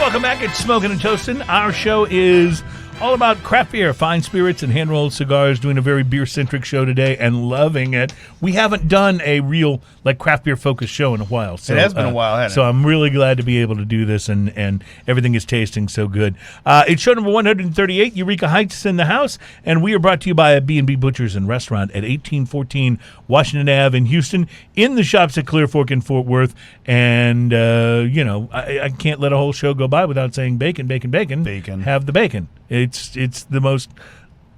Welcome back. It's Smoking and Toasting. Our show is all about craft beer, fine spirits, and hand-rolled cigars. Doing a very beer-centric show today and loving it. We haven't done a real craft beer-focused show in a while. So, it has been a while, hasn't it? So I'm really glad to be able to do this, and everything is tasting so good. It's show number 138. Eureka Heights is in the house, and we are brought to you by a B&B Butchers and Restaurant at 1814 Washington Ave in Houston, in the shops at Clear Fork in Fort Worth. And, I can't let a whole show go by without saying bacon, bacon, bacon. Bacon. Have the bacon. It's the most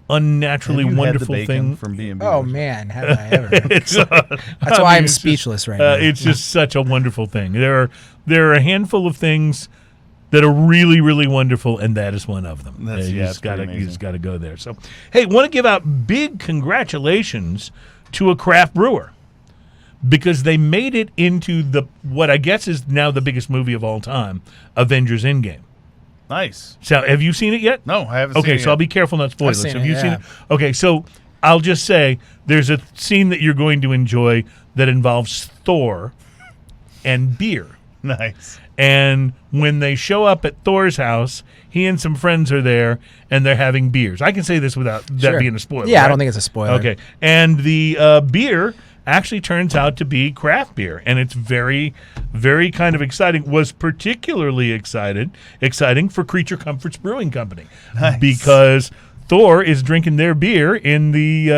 unnaturally wonderful thing from B&B. Oh man, have I ever? That's why I'm speechless right now. It's just such a wonderful thing. There are a handful of things that are really, really wonderful, and that is one of them. You just got to go there. So, hey, want to give out big congratulations to a craft brewer, because they made it into what I guess is now the biggest movie of all time, Avengers Endgame. Nice. So, have you seen it yet? No, I haven't seen it Okay, yet. so I'll be careful not to spoil it. I've Have seen you it, seen yeah. it? Okay, so I'll just say there's a scene that you're going to enjoy that involves Thor and beer. Nice. And when they show up at Thor's house, he and some friends are there, and they're having beers. I can say this without that Sure. being a spoiler. Yeah, right? I don't think it's a spoiler. Okay, and the beer actually turns out to be craft beer, and it's very, very kind of exciting. Was particularly exciting for Creature Comforts Brewing Company, Nice. because Thor is drinking their beer in the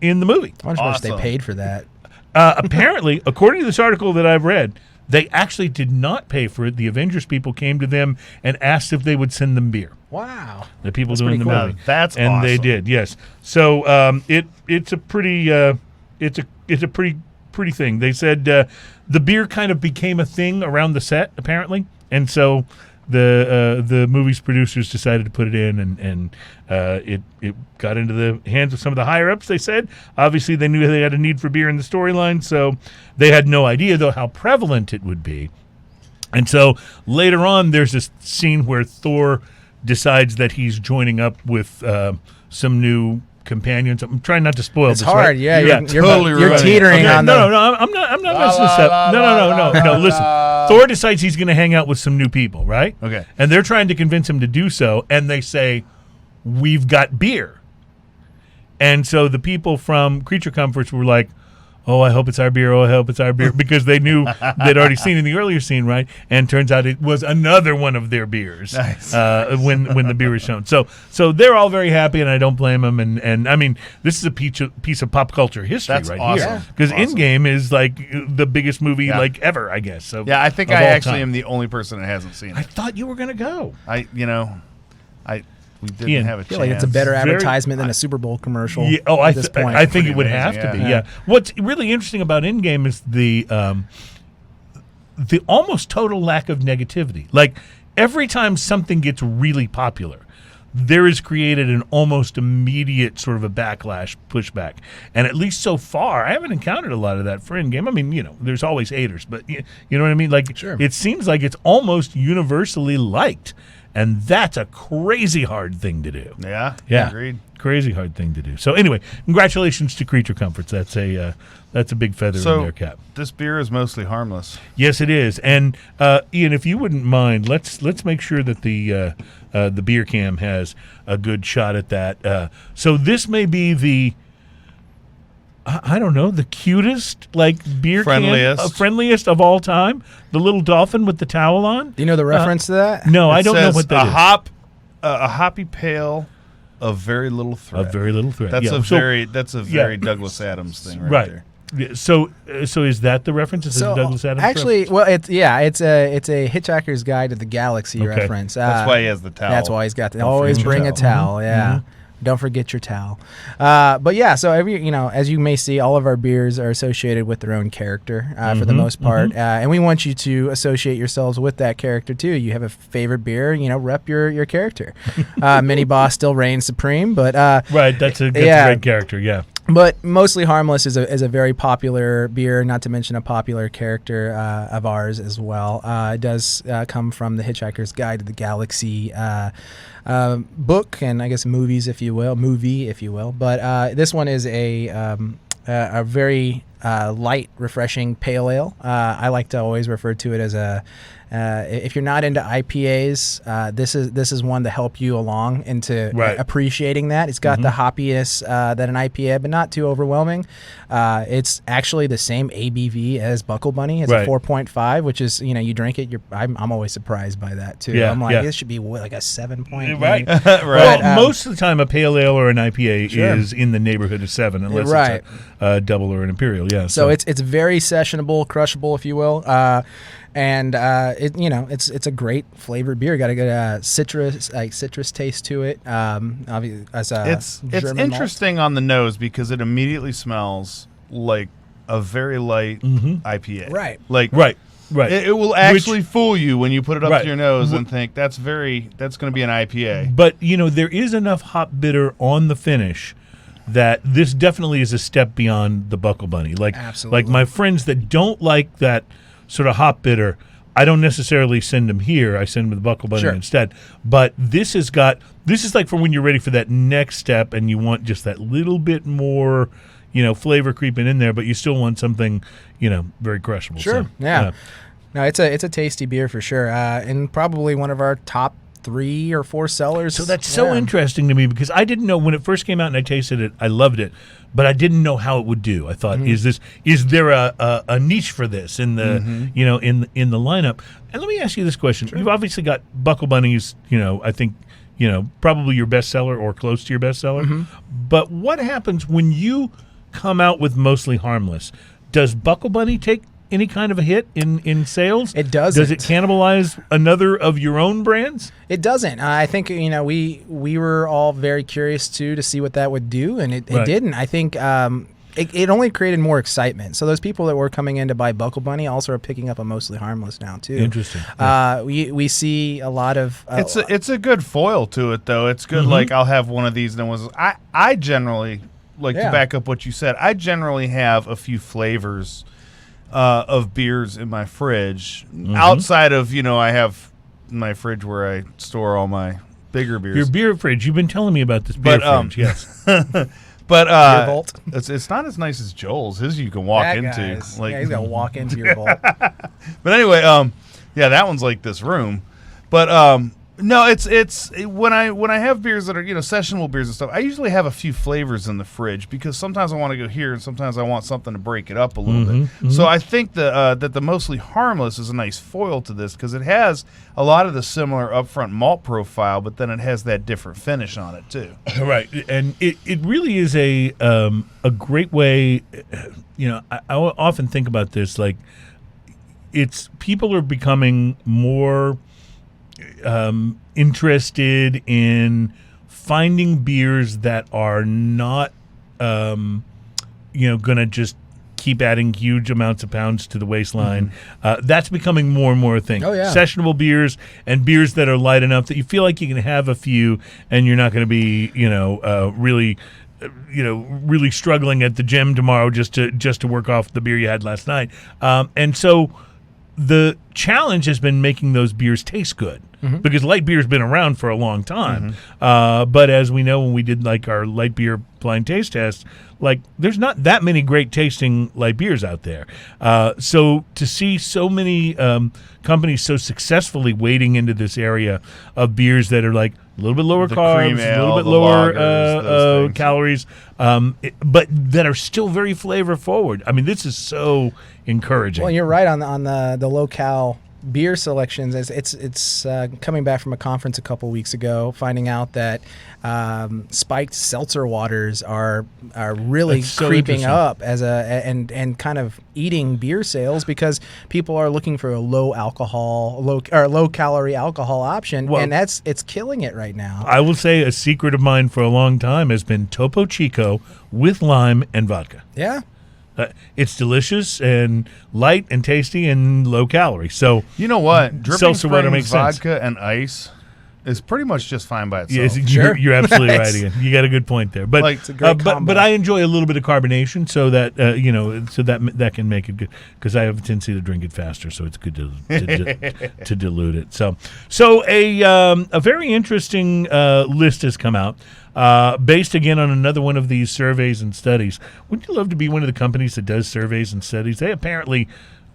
in the movie. I wonder how much they Awesome. paid for that. Apparently, according to this article that I've read, they actually did not pay for it. The Avengers people came to them and asked if they would send them beer. Wow. The people That's doing the pretty cool. movie. Now, that's and they awesome. did, yes. So it's a pretty it's a pretty thing. They said the beer kind of became a thing around the set, apparently, and so the movie's producers decided to put it in, and it got into the hands of some of the higher ups. They said obviously they knew they had a need for beer in the storyline, so they had no idea though how prevalent it would be. And so later on, there's this scene where Thor decides that he's joining up with some new companions. I'm trying not to spoil It's this. hard. Right? Yeah, you're totally you're ruining it. teetering Okay, on no, the. I'm not messing this up. No. Listen, Thor decides he's going to hang out with some new people, right? Okay. And they're trying to convince him to do so, and they say, "We've got beer." And so the people from Creature Comforts were like, "Oh, I hope it's our beer. Oh, I hope it's our beer," because they knew they'd already seen in the earlier scene, right? And turns out it was another one of their beers. Nice. When the beer was shown. So they're all very happy, and I don't blame them. And I mean, this is a piece of pop culture history That's right awesome. here, because Awesome. Endgame is like the biggest movie Yeah. ever, I guess. So Yeah, I think of I all actually time. am the only person that hasn't seen I it. thought you were gonna go. We didn't Ian, have a I chance. feel like it's a better Very- advertisement than a Super Bowl commercial. Yeah, at this point. I think Pretty it would amazing, have to be. yeah. Yeah. What's really interesting about Endgame is the almost total lack of negativity. Like every time something gets really popular, there is created an almost immediate sort of a backlash, pushback. And at least so far, I haven't encountered a lot of that for Endgame. I mean, there's always haters, but you know what I mean? Like, Sure. It seems like it's almost universally liked. And that's a crazy hard thing to do. Yeah. Yeah. Agreed. Crazy hard thing to do. So anyway, congratulations to Creature Comforts. That's a big feather in So their cap. this beer is mostly harmless. Yes, it is. And Ian, if you wouldn't mind, let's make sure that the beer cam has a good shot at that. So this may be the I don't know, the cutest beer Friendliest. can, friendliest of all time. The little dolphin with the towel on. Do you know the reference to that? No, I It don't know says what that is. a hoppy pale of very little thread. A very little thread. That's Yeah. a So- very Douglas Adams thing right there. Yeah, so is that the reference? Is it the Douglas Adams actually, reference? well, it's a Hitchhiker's Guide to the Galaxy Okay. reference. That's why he has the towel. That's why he's got. Don't Always forget your bring a towel. towel. Yeah. Don't forget your towel. But yeah, so as you may see, all of our beers are associated with their own character for the most part, and we want you to associate yourselves with that character too. You have a favorite beer, rep your character. Mini Boss still reigns supreme, but Right, that's a great character. Yeah. But mostly Harmless is a very popular beer, not to mention a popular character of ours as well. It does come from the Hitchhiker's Guide to the Galaxy book, and I guess movie, if you will. But this one is a very light, refreshing pale ale. I like to always refer to it as if you're not into IPAs, this is one to help you along into appreciating that. It's got the hoppiness that an IPA, but not too overwhelming. It's actually the same ABV as Buckle Bunny. It's a 4.5, which is, you drink it. I'm always surprised by that too. I'm like, this should be like a 7 point. Right. Well, most of the time, a pale ale or an IPA is in the neighborhood of 7, unless it's a double or an imperial. Yeah. So it's very sessionable, crushable, if you will. And it's a great flavored beer. Got a good citrus taste to it. It's interesting on the nose because it immediately smells like a very light IPA. Right. Right. It will actually fool you when you put it up to your nose and think that's going to be an IPA. But there is enough hop bitter on the finish that this definitely is a step beyond the Buckle Bunny. Like my friends that don't like that sort of hop bitter, I don't necessarily send them here. I send them to the Buckle Bunny instead. But this is like for when you're ready for that next step and you want just that little bit more, flavor creeping in there, but you still want something, very crushable. Sure. So, yeah. No, it's a tasty beer for sure, and probably one of our top 3 or 4 sellers. So that's so interesting to me because I didn't know when it first came out and I tasted it, I loved it, but I didn't know how it would do. I thought, is there a niche for this in the in the lineup? And let me ask you this question: You've obviously got Buckle Bunnies, I think probably your bestseller or close to your bestseller. But what happens when you come out with Mostly Harmless? Does Buckle Bunny take any kind of a hit in sales? It doesn't. Does it cannibalize another of your own brands? It doesn't. I think we were all very curious to see what that would do, and it didn't. I think it only created more excitement. So those people that were coming in to buy Buckle Bunny also are picking up a Mostly Harmless now too. Interesting. We see a lot of. It's a good foil to it though. It's good. Like I'll have one of these, and I generally to back up what you said. I generally have a few flavors of beers in my fridge outside of I have my fridge where I store all my bigger beers. Your beer fridge. You've been telling me about this beer fridge. Yes. But beer vault. It's not as nice as Joel's. His you can walk into. He's gonna walk into your vault. But anyway, that one's like this room. But no, it's when I have beers that are sessionable beers and stuff, I usually have a few flavors in the fridge because sometimes I want to go here and sometimes I want something to break it up a little bit. So I think that the Mostly Harmless is a nice foil to this because it has a lot of the similar upfront malt profile, but then it has that different finish on it too. Right, and it really is a great way. I often think about this like people are becoming more interested in finding beers that are not, going to just keep adding huge amounts of pounds to the waistline. That's becoming more and more a thing. Oh, yeah. Sessionable beers and beers that are light enough that you feel like you can have a few and you're not going to be, really struggling at the gym tomorrow just to work off the beer you had last night. And so the challenge has been making those beers taste good. Because light beer's been around for a long time. But as we know when we did like our light beer blind taste test, like there's not that many great tasting light beers out there. So to see so many companies so successly wading into this area of beers that are like a little bit lower carbs, a little bit lower calories, but that are still very flavor forward. I mean, this is so encouraging. Well, you're right on the low-cal beer selections. It's coming back from a conference a couple weeks ago, finding out that spiked seltzer waters are really creeping up as and kind of eating beer sales because people are looking for a low calorie alcohol option, and it's killing it right now. I will say a secret of mine for a long time has been Topo Chico with lime and vodka. Yeah. It's delicious and light and tasty and low calorie. So you know what? Dripping seltzer water Springs makes sense. Vodka and ice is pretty much just fine by itself. Yes, you're absolutely right, Ian. You got a good point there. But it's a great combo. But I enjoy a little bit of carbonation, so that that can make it good. Because I have a tendency to drink it faster, so it's good to dilute it. So a very interesting list has come out. Based again on another one of these surveys and studies. Wouldn't you love to be one of the companies that does surveys and studies? They apparently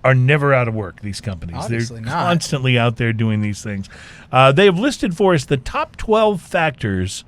are never out of work, these companies. Obviously They're not. constantly out there doing these things. They have listed for us the top 12 factors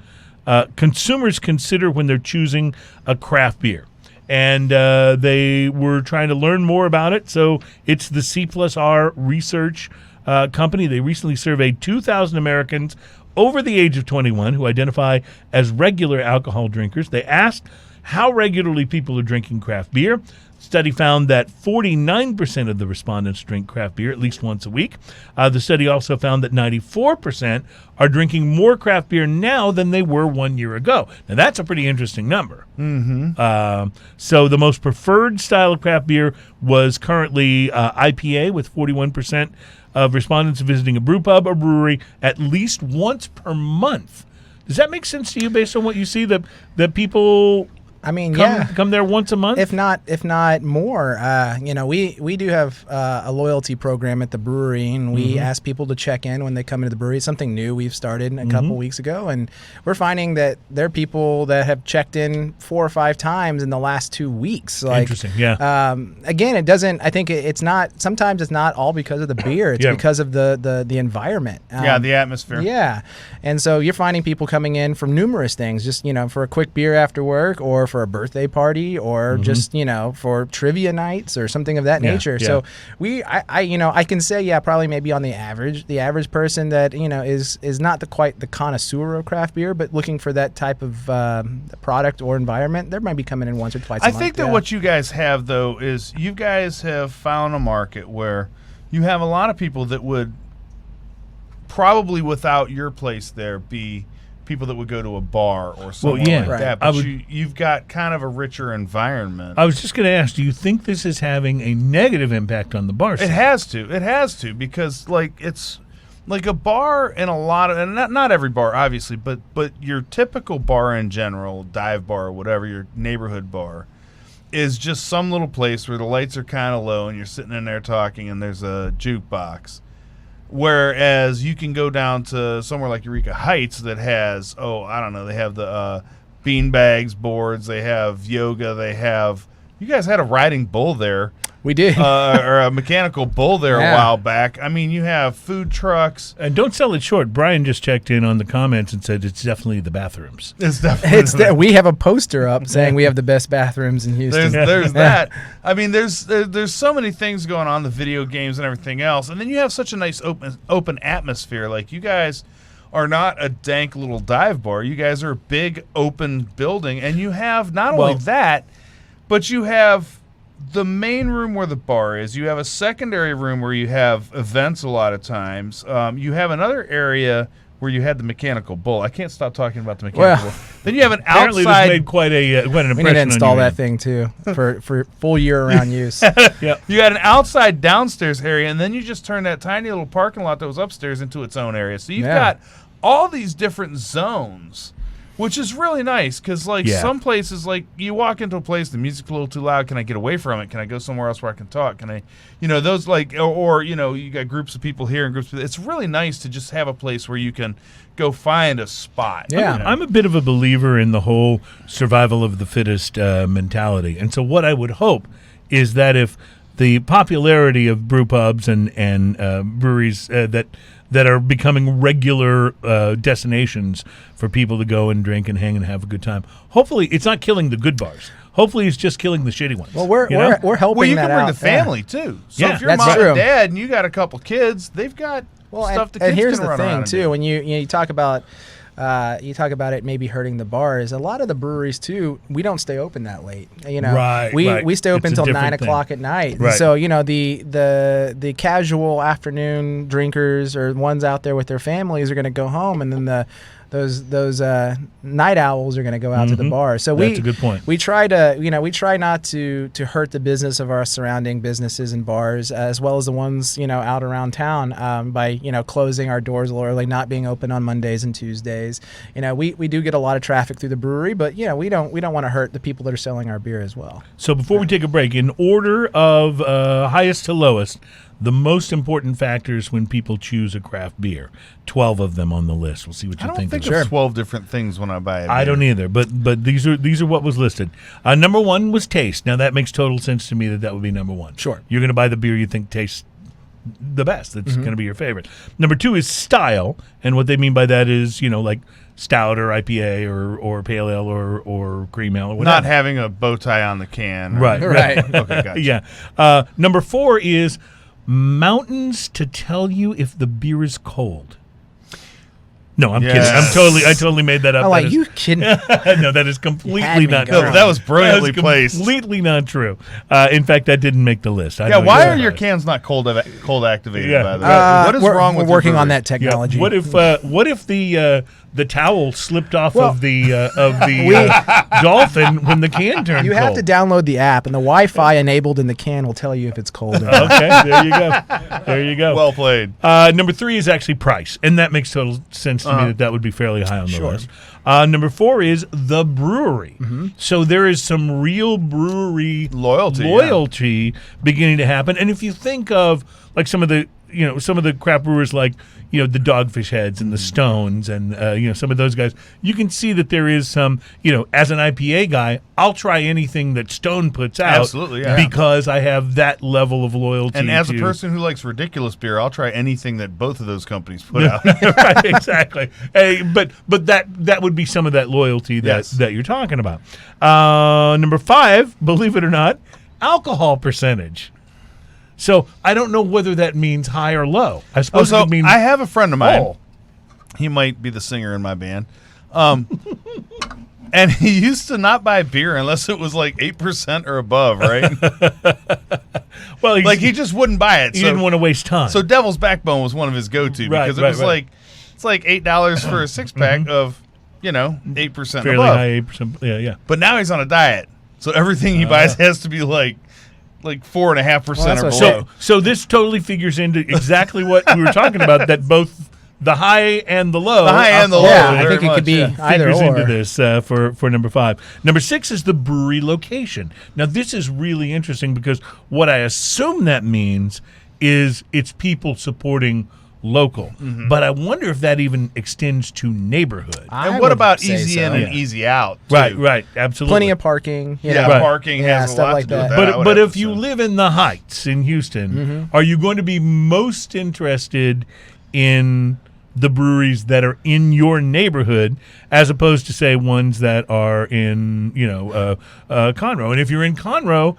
consumers consider when they're choosing a craft beer. And they were trying to learn more about it. So it's the C+R research company. They recently surveyed 2,000 Americans over the age of 21 who identify as regular alcohol drinkers. They asked how regularly people are drinking craft beer. Study found that 49% of the respondents drink craft beer at least once a week. The study also found that 94% are drinking more craft beer now than they were 1 year ago. Now, that's a pretty interesting number. Mm-hmm. So the most preferred style of craft beer was currently IPA, with 41% of respondents visiting a brew pub or brewery at least once per month. Does that make sense to you based on what you see, that people... I mean, come there once a month, if not more. We do have a loyalty program at the brewery, and we ask people to check in when they come into the brewery. It's something new we've started a couple weeks ago, and we're finding that there are people that have checked in 4 or 5 times in the last 2 weeks. Interesting, yeah. Again, it doesn't. I think it's not. Sometimes it's not all because of the beer. It's because of the environment. The atmosphere. Yeah, and so you're finding people coming in from numerous things. Just for a quick beer after work, or for a birthday party, or just for trivia nights or something of that nature. So I can say probably maybe on the average person that is not quite the connoisseur of craft beer, but looking for that type of product or environment, they might be coming in once or twice a month. I think that what you guys have, though, is you guys have found a market where you have a lot of people that would probably, without your place there, be people that would go to a bar or something like that. But you've got kind of a richer environment. I was just going to ask, do you think this is having a negative impact on the bar scene? It has to, because it's like a bar in a lot of, and not every bar obviously, but your typical bar in general, dive bar or whatever, your neighborhood bar, is just some little place where the lights are kind of low and you're sitting in there talking and there's a jukebox. Whereas you can go down to somewhere like Eureka Heights that has, they have the beanbags boards, they have yoga, you guys had a riding bull there. We did. Or a mechanical bull there a while back. I mean, you have food trucks. And don't sell it short. Brian just checked in on the comments and said it's definitely the bathrooms. It's definitely. We have a poster up saying we have the best bathrooms in Houston. There's that. I mean, there's so many things going on, the video games and everything else. And then you have such a nice open atmosphere. Like, you guys are not a dank little dive bar. You guys are a big open building. And you have not only that, but you have the main room where the bar is. You have a secondary room where you have events a lot of times. You have another area where you had the mechanical bull. I can't stop talking about the mechanical bull. Then you have an apparently outside. This made quite an impression. We need to install that thing too for full year-round use. Yep. You had an outside downstairs area, and then you just turned that tiny little parking lot that was upstairs into its own area. So you've got all these different zones, which is really nice, because some places, like, you walk into a place, the music's a little too loud. Can I get away from it? Can I go somewhere else where I can talk? Can I, those, or you got groups of people here and groups of people. It's really nice to just have a place where you can go find a spot. Yeah. I'm a bit of a believer in the whole survival of the fittest mentality. And so what I would hope is that if the popularity of brew pubs and breweries that are becoming regular destinations for people to go and drink and hang and have a good time. Hopefully, it's not killing the good bars. Hopefully, it's just killing the shitty ones. Well, we're helping. Well, you that can bring out. the family too. So if you're that's mom true. and dad and you got a couple kids, they've got stuff the kids and here's can the run thing around too. and do. When you talk about it maybe hurting the bars. A lot of the breweries too, we don't stay open that late. We stay open until 9 o'clock at night. Right. So the casual afternoon drinkers or ones out there with their families are going to go home, and then those night owls are going to go out to the bar. So that's a good point. We try not to hurt the business of our surrounding businesses and bars, as well as the ones out around town, by closing our doors a little early, not being open on Mondays and Tuesdays. We do get a lot of traffic through the brewery, but we don't want to hurt the people that are selling our beer as well. So before we take a break, in order of highest to lowest, the most important factors when people choose a craft beer. 12 of them on the list. We'll see what I you don't think think of of it. 12 different things when I buy it. I don't either, but these are what was listed. Number 1 was taste. Now that makes total sense to me that would be number 1. Sure. You're going to buy the beer you think tastes the best. That's going to be your favorite. Number 2 is style, and what they mean by that is, like stout or IPA or pale ale or cream ale or whatever. Not having a bow tie on the can. Right. Okay, gotcha. Yeah. Number 4 is mountains to tell you if the beer is cold. No, I'm kidding. I totally made that up. I'm like, That is- you kidding? no, that is completely me not going. true. No, that was brilliantly placed. Completely not true. In fact, that didn't make the list. I Yeah, know why you're are your right. cans not cold activated, Yeah. by the way? What is wrong with we're working your on brewery? that technology. What if the towel slipped off Well, of the dolphin when the can turned You have to cold? download the app, and the Wi-Fi enabled in the can will tell you if it's cold or not. Okay, there you go. There you go. Well played. Number 3 is actually price, and that makes total sense to me that would be fairly high on the list. Number 4 is the brewery. So there is some real brewery Loyalty, beginning to happen. And if you think of like some of the craft brewers like the Dogfish Heads and the Stones and some of those guys, you can see that there is some, as an IPA guy, I'll try anything that Stone puts out. Absolutely, yeah. Because I have that level of loyalty. And as a to- person who likes ridiculous beer, I'll try anything that both of those companies put out. right, exactly. Hey, but that would be some of that loyalty Yes. that you're talking about. Number 5, believe it or not, alcohol percentage. So I don't know whether that means high or low. I suppose So it means I have a friend of mine. Oh. He might be the singer in my band. And he used to not buy beer unless it was like 8% or above, right? well, Like he just wouldn't buy it. he didn't want to waste time. So Devil's Backbone was one of his go-to Right, because it right, was right. like it's like $8 for a 6-pack of 8% fairly above. high 8%. Yeah. But now he's on a diet, so everything he buys has to be like 4.5% Well, that's or what- below. So this totally figures into exactly what we were talking about. That both the high and the low. The high and the low. Yeah, I very think it much, could be yeah. either figures or. into this for number 5. Number 6 is the brewery location. Now this is really interesting because what I assume that means is it's people supporting local. But I wonder if that even extends to neighborhood. I And would what about say easy so. in and Yeah. easy out? Too? Right, absolutely. Plenty of parking. You Yeah, know. Right. parking Yeah, has a stuff lot like to do with that. that. I would But have if to you say. live in the Heights in Houston, are you going to be most interested in the breweries that are in your neighborhood as opposed to say ones that are in Conroe? And if you're in Conroe,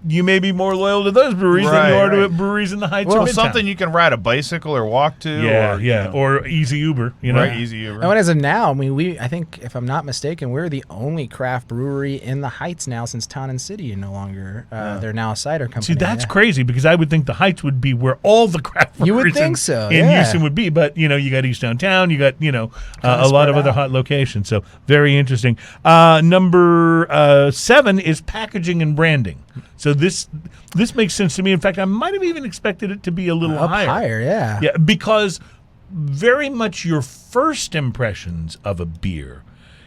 you may be more loyal to those breweries than you Right, are to right. breweries in the Heights Well, or Midtown. something you can ride a bicycle or walk to. Yeah, or easy Uber. right, easy Uber. And as of now, I mean, I think, if I'm not mistaken, we're the only craft brewery in the Heights now since Town and City no longer. They're now a cider company. See, that's Yeah. crazy because I would think the Heights would be where all the craft breweries You would think so, in yeah. Houston would be. But, you got East Downtown, you got, a lot spread of other out. hot locations. So very interesting. Number 7 is packaging and branding. So this makes sense to me. In fact, I might have even expected it to be a little Up higher. higher, yeah. Yeah, because very much your first impressions of a beer.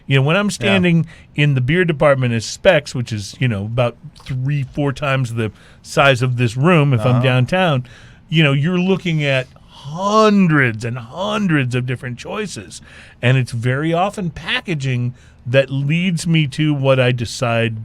When I'm standing in the beer department as Specs, which is, about 3-4 times the size of this room if I'm downtown, you're looking at hundreds and hundreds of different choices. And it's very often packaging that leads me to what I decide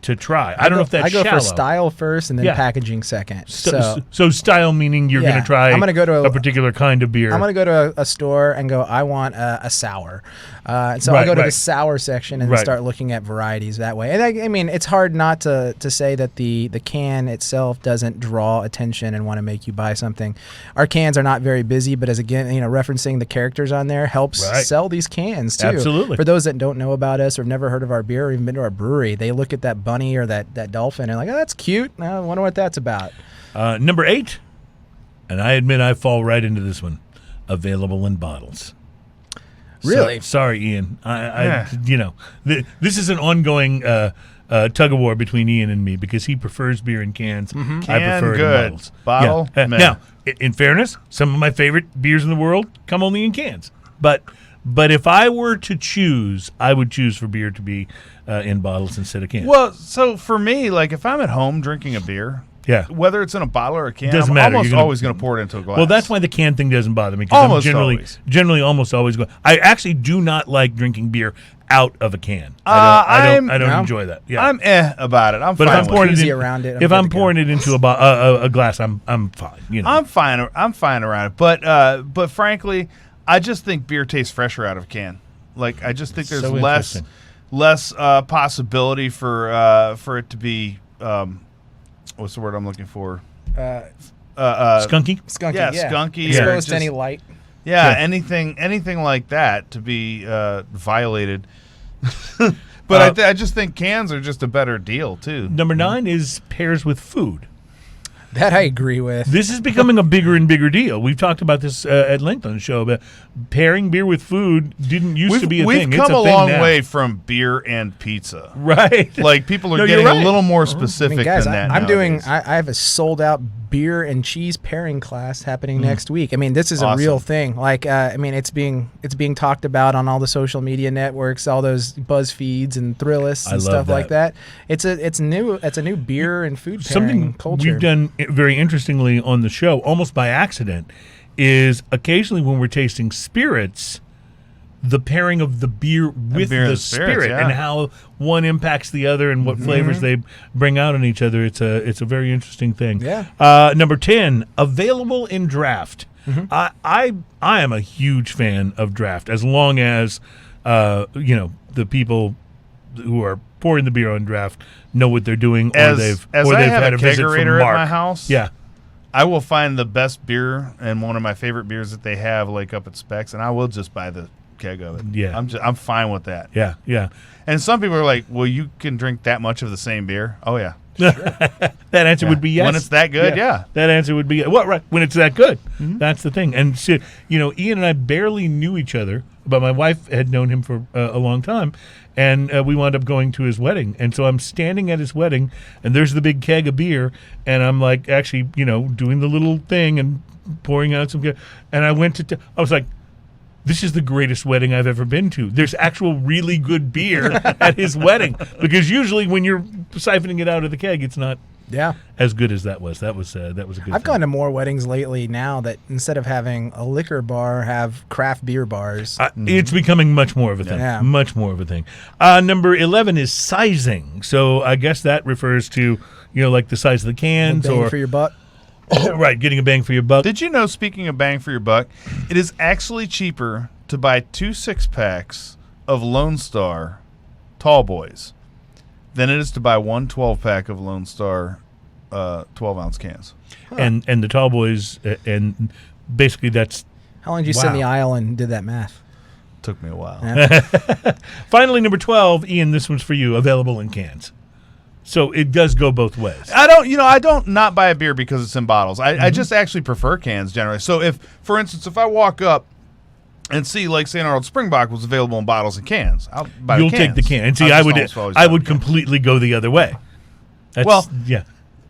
to try. I don't know if that's I go shallow. for style first and then Yeah. packaging second. So style meaning you're going Yeah. to try I'm gonna go to a particular kind of beer. I'm going to go to a store and go, I want a sour. So I'll go to the sour section and Right. start looking at varieties that way. And I mean, it's hard not to say that the can itself doesn't draw attention and want to make you buy something. Our cans are not very busy, but as again, referencing the characters on there helps Right. sell these cans too. Absolutely. For those that don't know about us or have never heard of our beer or even been to our brewery, they look at that bunny or that dolphin and like, oh, that's cute. I wonder what that's about. Number 8, and I admit I fall right into this one, available in bottles. Really? Sorry, Ian. This is an ongoing tug of war between Ian and me because he prefers beer in cans. I Can prefer it in good. bottles. Bottle, Yeah. meh. Now, in fairness, some of my favorite beers in the world come only in cans. But if I were to choose, I would choose for beer to be in bottles instead of cans. Well, so for me, like if I'm at home drinking a beer, Yeah. Whether it's in a bottle or a can, Doesn't I'm matter. almost You're gonna- always going to pour it into a glass. Well, that's why the can thing doesn't bother me. 'Cause I'm Almost generally, always. generally almost always go. I actually do not like drinking beer out of a can. I don't No. enjoy that. Yeah. I'm about it. I'm but if fine I'm with pouring it. it Easy in, around it, I'm if good I'm to go. pouring it into a glass, I'm fine. You know. I'm fine. I'm fine around it. But frankly, I just think beer tastes fresher out of a can. Like I just think there's So less possibility for it to be what's the word I'm looking for? Skunky. Skunky, Yeah, yeah. skunky or Exposed to just- any light. Yeah, Yeah. anything like that to be violated. But I just think cans are just a better deal too. Number 9 is pairs with food. That I agree with. This is becoming a bigger and bigger deal. We've talked about this at length on the show, but pairing beer with food didn't used to be a We've thing. come It's a a thing long now. way from beer and pizza. Right. Like people are No, you're getting right. a little more I specific mean, guys, than that. I'm doing. nowadays. I have a sold out beer and cheese pairing class happening next week. I mean, this is a real Awesome. thing. Like, I mean, it's being talked about on all the social media networks, all those BuzzFeeds and Thrillist I and love stuff like that. that. It's a new beer and food pairing Something culture. we've done very interestingly on the show, almost by accident, is occasionally when we're tasting spirits, the pairing of the beer with beer and the the spirits, spirit yeah. and how one impacts the other and what flavors they bring out in each other. It's a very interesting thing. Yeah. Number 10, available in draft. I am a huge fan of draft as long as the people who are pouring the beer on draft know what they're doing, As or they've I have had a a visit from kegerator at Mark. my house, Yeah. I will find the best beer and one of my favorite beers that they have, like up at Specs, and I will just buy the keg of it. Yeah. I'm fine with that. Yeah, yeah. And some people are like, "Well, you can drink that much of the same beer." Oh yeah, That answer would be yes. When it's that good, yeah. That answer would be yes. Well, right. When it's that good. That's the thing. And, so, Ian and I barely knew each other, but my wife had known him for a long time, and we wound up going to his wedding. And so I'm standing at his wedding, and there's the big keg of beer, and I'm like actually, doing the little thing and pouring out some. And I went to, I was like, this is the greatest wedding I've ever been to. There's actual really good beer at his wedding, because usually when you're siphoning it out of the keg, it's not Yeah. as good as that was. That was a good I've thing. gone to more weddings lately now that instead of having a liquor bar, have craft beer bars. It's becoming much more of a thing. Yeah. Much more of a thing. Number 11 is sizing. So I guess that refers to, like the size of the cans Bang or for your buck. right, getting a bang for your buck. Did you know, speaking of bang for your buck, it is actually cheaper to buy 2 6-packs of Lone Star Tall Boys than it is to buy 1 12-pack of Lone Star 12-ounce cans. And the tall boys, and basically that's How long did you sit in Wow. the aisle and did that math? Took me a while. Yeah. finally number 12. Ian, this one's for you. Available in cans. So it does go both ways. I don't not buy a beer because it's in bottles. I just actually prefer cans generally. So if, for instance, if I walk up and see like St. Arnold Springbok was available in bottles and cans, I'll buy You'll the cans. take the can. And see, I've I just almost always would done the can. completely go the other way. That's, Well- yeah.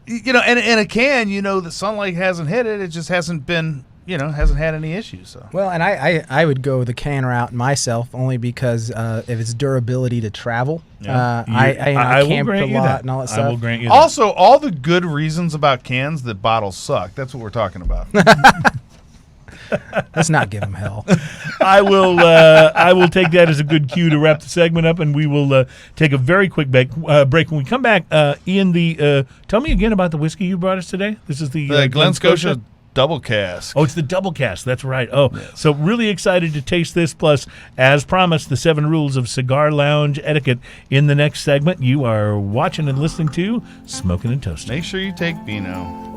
And in a can, the sunlight hasn't hit it. It just hasn't been, hasn't had any issues. So Well, and I would go the can route myself only because of its durability to travel. Yeah. I will camped a grant you lot that. and all that I will stuff. grant you that. also, all the good reasons about cans that bottles suck. That's what we're talking about. Let's not give them hell. I will take that as a good cue to wrap the segment up, and we will take a very quick break. When we come back, Ian, tell me again about the whiskey you brought us today. This is the Glen Scotia Double Cask. Oh, it's the double cast. That's right. Oh, so really excited to taste this. Plus, as promised, the 7 rules of cigar lounge etiquette in the next segment. You are watching and listening to Smoking and Toasting. Make sure you take Beano.